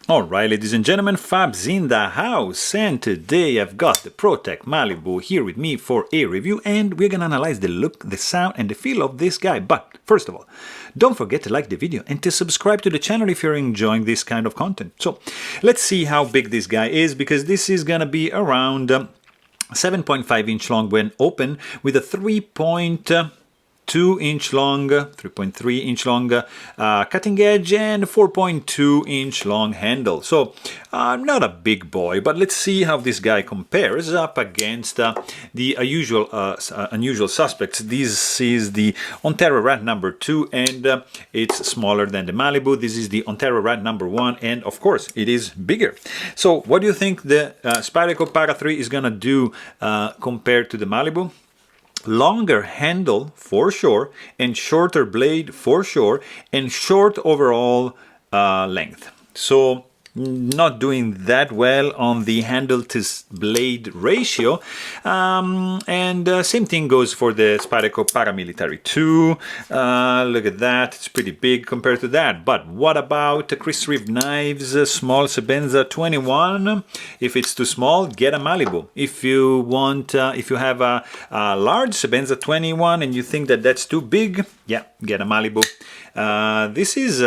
Alright, ladies and gentlemen, Fab's in the house, and today I've got the Protech Malibu here with me for a review, and we're gonna analyze the look, the sound, and the feel of this guy. But first of all, don't forget to like the video and to subscribe to the channel if you're enjoying this kind of content. So let's see how big this guy is, because this is gonna be around 7.5 inch long when open, with a 3.2 inch long, 3.3 inch long cutting edge, and 4.2 inch long handle. So not a big boy, but let's see how this guy compares up against the unusual suspects. This is the Ontario Rat number 2, and it's smaller than the Malibu. This is the Ontario Rat number 1, and of course it is bigger. So what do you think the Spyderco Para 3 is gonna do compared to the Malibu? Longer handle for sure, and shorter blade for sure, and short overall length. So not doing that well on the handle to blade ratio, and same thing goes for the Spyderco Paramilitary 2. Look at that, it's pretty big compared to that. But what about the Chris Reeve knives, small Sebenza 21? If it's too small, get a Malibu. If you want, if you have a large Sebenza 21 and you think that that's too big, yeah, get a Malibu. This is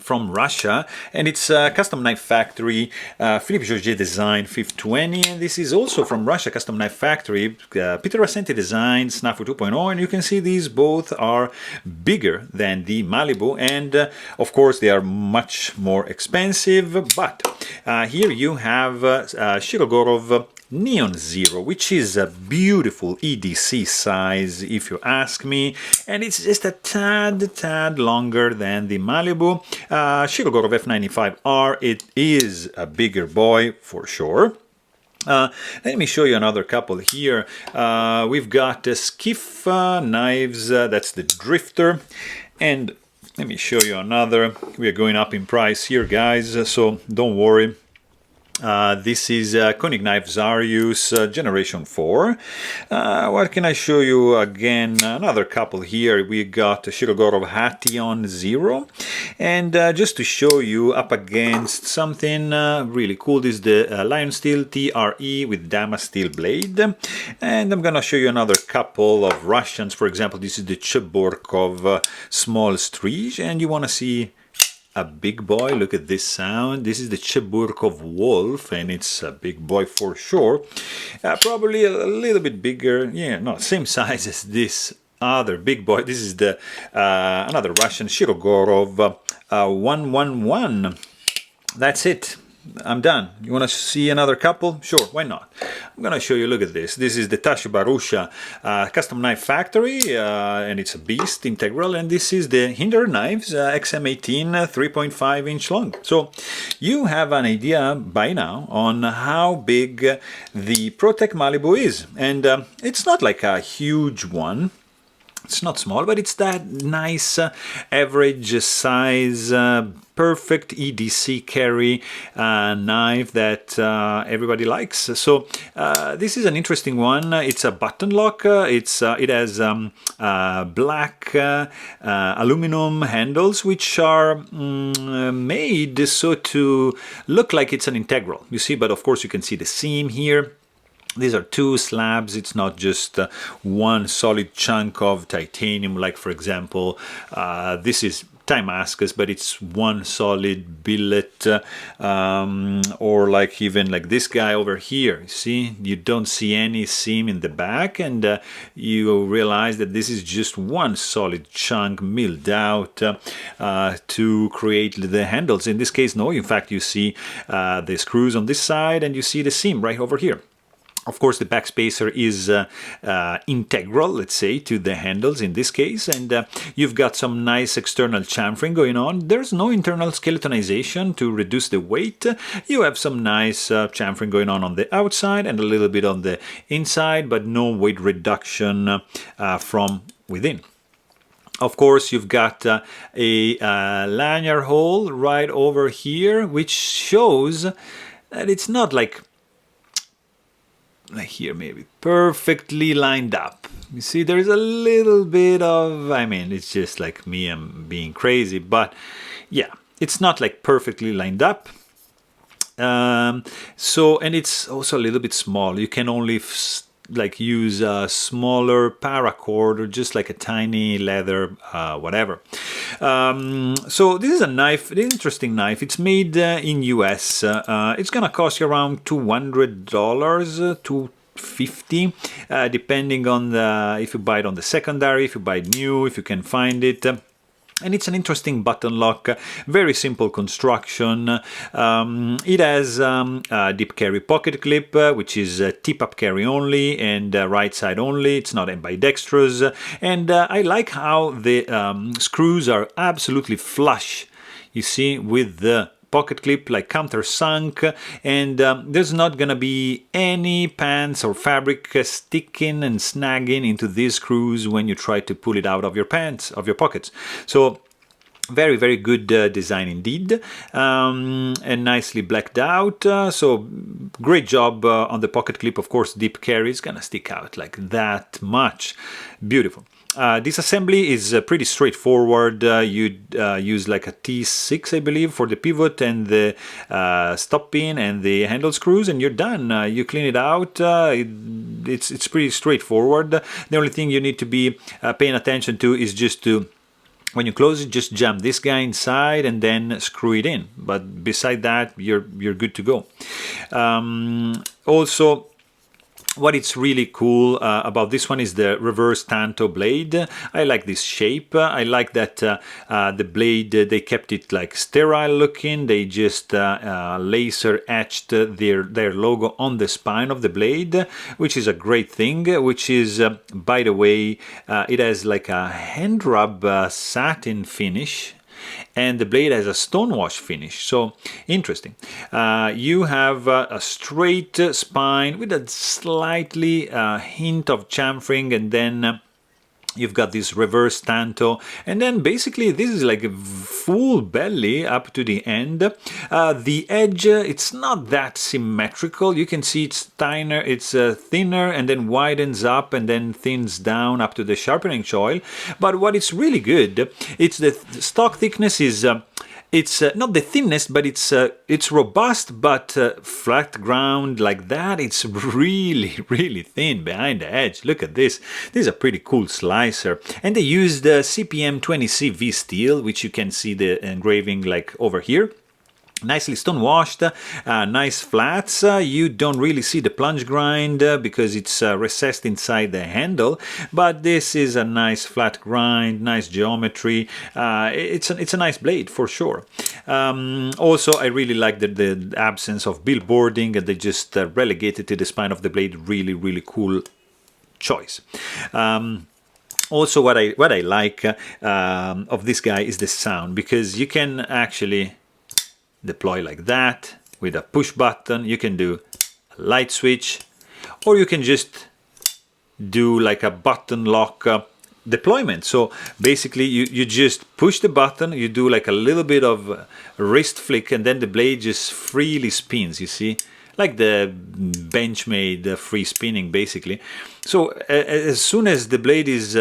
from Russia, and it's a custom knife factory, Philippe Georget design 520, and this is also from Russia, custom knife factory, Peter Rassenti design Snafu 2.0, and you can see these both are bigger than the Malibu, and of course they are much more expensive. But here you have Shirogorov Neon Zero, which is a beautiful EDC size if you ask me, and it's just a tad longer than the Malibu. Shirogorov F95R, it is a bigger boy for sure. Let me show you another couple here. We've got the Skiff knives, that's the Drifter, and let me show you another. We are going up in price here, guys, so don't worry. This is Koenig Knife Zarius Generation 4. What can I show you again? Another couple here. We got Shirogorov Hation Zero. And just to show you up against something really cool, this is the Lion Steel TRE with Damas Steel blade. And I'm gonna show you another couple of Russians. For example, this is the Cheburkov Small Strige, and you wanna see a big boy. Look at this sound. This is the Cheburkov Wolf, and it's a big boy for sure. Probably a little bit bigger. Yeah, no, same size as this other big boy. This is the another Russian Shirogorov 111. That's it. I'm done. You want to see another couple? Sure, why not? I'm going to show you, look at this. This is the Tashibarusha Custom Knife Factory, and it's a beast integral, and this is the Hinder Knives XM18 3.5 inch long. So you have an idea by now on how big the Protech Malibu is, and it's not like a huge one. It's not small, but it's that nice average size, perfect EDC carry knife that everybody likes. So this is an interesting one. It's a button lock. It has black aluminum handles, which are made so to look like it's an integral. You see, but of course you can see the seam here. These are two slabs. It's not just one solid chunk of titanium, like for example, this is Damascus, but it's one solid billet, or like even like this guy over here. See, you don't see any seam in the back, and you realize that this is just one solid chunk milled out to create the handles. In this case, no, in fact, you see the screws on this side, and you see the seam right over here. Of course, the backspacer is integral, let's say, to the handles in this case, and you've got some nice external chamfering going on. There's no internal skeletonization to reduce the weight. You have some nice chamfering going on the outside and a little bit on the inside, but no weight reduction from within. Of course, you've got a lanyard hole right over here, which shows that it's not like here maybe perfectly lined up. You see, there's a little bit of, I mean, it's just like me, I'm being crazy, but yeah, it's not like perfectly lined up. So, and it's also a little bit small. You can only like use a smaller paracord or just like a tiny leather whatever. So this is a knife, an interesting knife. It's made in US. It's gonna cost you around $200 to $50, depending on the, if you buy it on the secondary, if you buy it new, if you can find it. And it's an interesting button lock, very simple construction. It has a deep carry pocket clip, which is tip-up carry only and right side only. It's not ambidextrous. And I like how the screws are absolutely flush, you see, with the pocket clip, like countersunk, and there's not gonna be any pants or fabric sticking and snagging into these screws when you try to pull it out of your pants, of your pockets. So very, very good design indeed, and nicely blacked out. So great job on the pocket clip. Of course, deep carry is gonna stick out like that much. Beautiful. Disassembly is pretty straightforward. You'd use like a T6, I believe, for the pivot and the stop pin and the handle screws, and you're done. You clean it out. It's pretty straightforward. The only thing you need to be paying attention to is just to, when you close it, just jam this guy inside and then screw it in. But beside that, you're good to go. Also, what is really cool about this one is the reverse tanto blade. I like this shape. I like that the blade, they kept it like sterile looking. They just laser etched their logo on the spine of the blade, which is a great thing, which is, by the way, it has like a hand rub satin finish, and the blade has a stonewash finish, so interesting. You have a straight spine with a slightly hint of chamfering, and then you've got this reverse tanto, and then basically this is like a full belly up to the end. The edge, it's not that symmetrical. You can see it's thinner, and then widens up and then thins down up to the sharpening choil. But what is really good, it's the stock thickness is it's not the thinnest, but it's robust, but flat ground like that. It's really, really thin behind the edge. Look at this. This is a pretty cool slicer. And they used CPM 20CV steel, which you can see the engraving like over here. Nicely stone washed, nice flats. You don't really see the plunge grind because it's recessed inside the handle, but this is a nice flat grind, nice geometry. It's a nice blade for sure. Also, I really like the absence of billboarding, and they just relegated to the spine of the blade. Really, really cool choice. Also, what I like of this guy is the sound, because you can actually deploy like that with a push button. You can do a light switch, or you can just do like a button lock deployment. So basically you just push the button, you do like a little bit of wrist flick, and then the blade just freely spins, you see, like the Benchmade free spinning basically. So as soon as the blade is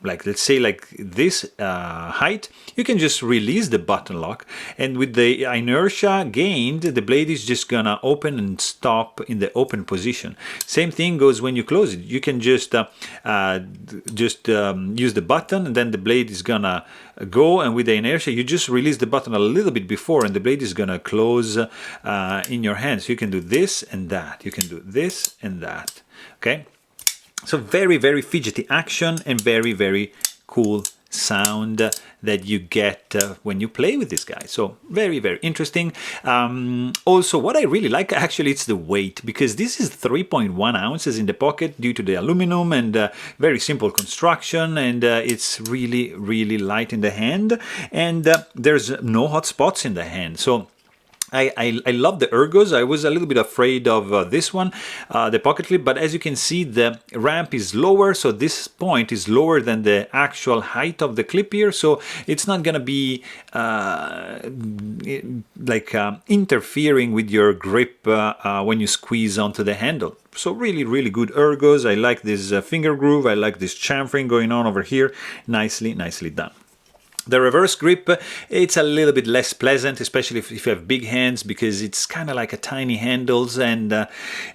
like, let's say like this height, you can just release the button lock, and with the inertia gained, the blade is just gonna open and stop in the open position. Same thing goes when you close it. You can just use the button, and then the blade is gonna go, and with the inertia you just release the button a little bit before, and the blade is gonna close in your hand. So you can do this and that, you can do this and that. Okay, so very, very fidgety action, and very, very cool sound that you get when you play with this guy. So very, very interesting. Also, what I really like, actually, it's the weight, because this is 3.1 ounces in the pocket due to the aluminum and very simple construction, and it's really, really light in the hand, and there's no hot spots in the hand. So I love the ergos. I was a little bit afraid of this one, the pocket clip, but as you can see, the ramp is lower, so this point is lower than the actual height of the clip here, so it's not gonna be interfering with your grip when you squeeze onto the handle. So really, really good ergos. I like this finger groove. I like this chamfering going on over here. Nicely, nicely done. The reverse grip, it's a little bit less pleasant, especially if you have big hands, because it's kind of like a tiny handles, and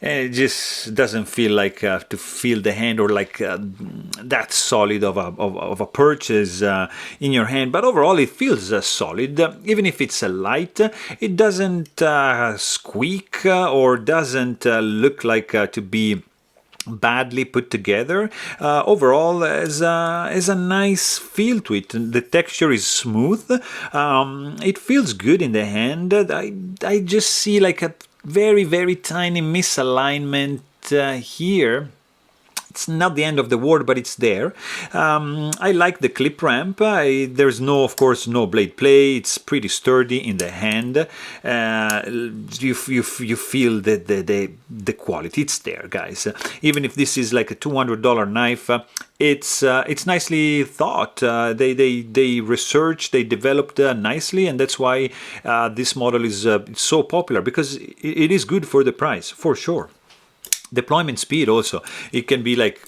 it just doesn't feel like to feel the hand, or like that solid of a purchase in your hand. But overall, it feels solid. Even if it's light, it doesn't squeak or doesn't look like to be badly put together. Overall, has a nice feel to it. The texture is smooth. It feels good in the hand. I just see like a very tiny misalignment here. It's not the end of the world, but it's there. I like the clip ramp. There's no, of course, no blade play. It's pretty sturdy in the hand. You feel the quality. It's there, guys. Even if this is like a $200 knife, it's nicely thought. They researched, they developed nicely, and that's why this model is so popular, because it is good for the price, for sure. Deployment speed also, it can be like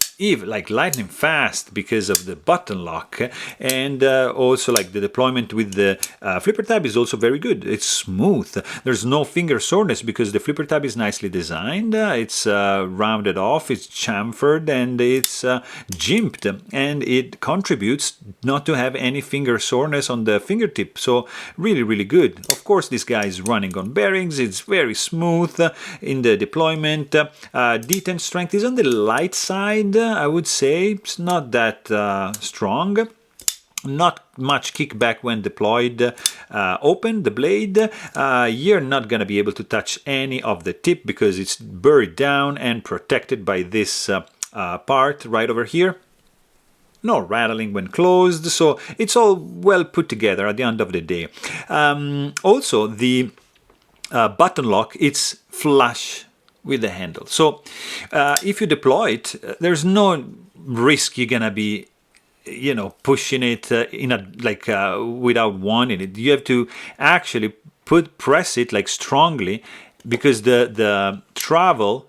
lightning fast because of the button lock, and also like the deployment with the flipper tab is also very good. It's smooth. There's no finger soreness because the flipper tab is nicely designed. It's rounded off, it's chamfered, and it's jimped, and it contributes not to have any finger soreness on the fingertip. So really good. Of course, this guy is running on bearings. It's very smooth in the deployment. Detent Strength is on the light side, I would say. It's not that strong. Not much kickback when deployed open the blade. You're not going to be able to touch any of the tip because it's buried down and protected by this part right over here. No rattling when closed, so it's all well put together at the end of the day. Also, the button lock, it's flush with the handle. So if you deploy it, there's no risk you're gonna be, pushing it without wanting it. You have to actually press it like strongly, because the travel,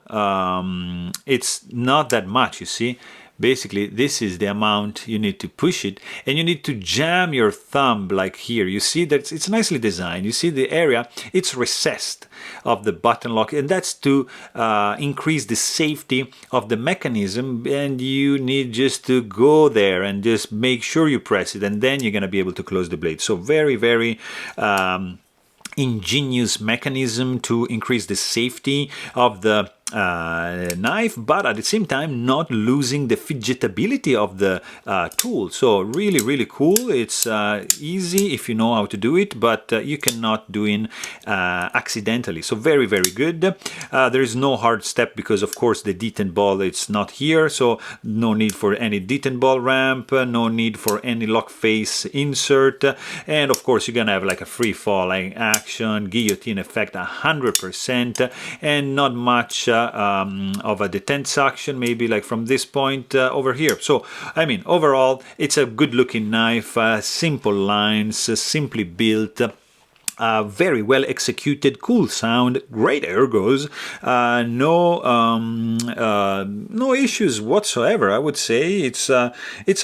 it's not that much, you see. Basically, this is the amount you need to push it, and you need to jam your thumb like here. You see that it's nicely designed. You see the area, it's recessed of the button lock, and that's to increase the safety of the mechanism, and you need just to go there and just make sure you press it, and then you're going to be able to close the blade. So very ingenious mechanism to increase the safety of the knife, but at the same time not losing the fidgetability of the tool. So really cool. It's easy if you know how to do it, but you cannot do it accidentally. So very good. There is no hard step because of course the detent ball, it's not here, so no need for any detent ball ramp, no need for any lock face insert, and of course you're gonna have like a free falling action, guillotine effect 100%, and not much of a detent suction, maybe like from this point over here. So I mean, overall it's a good looking knife, simple lines, simply built, very well executed, cool sound, great ergos, no issues whatsoever. I would say it's a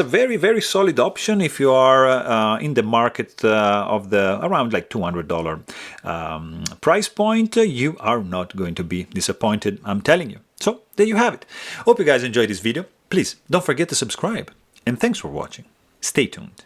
very solid option if you are in the market of the around like $200 price point. You are not going to be disappointed, I'm telling you. So there you have it. Hope you guys enjoyed this video. Please don't forget to subscribe, and thanks for watching. Stay tuned.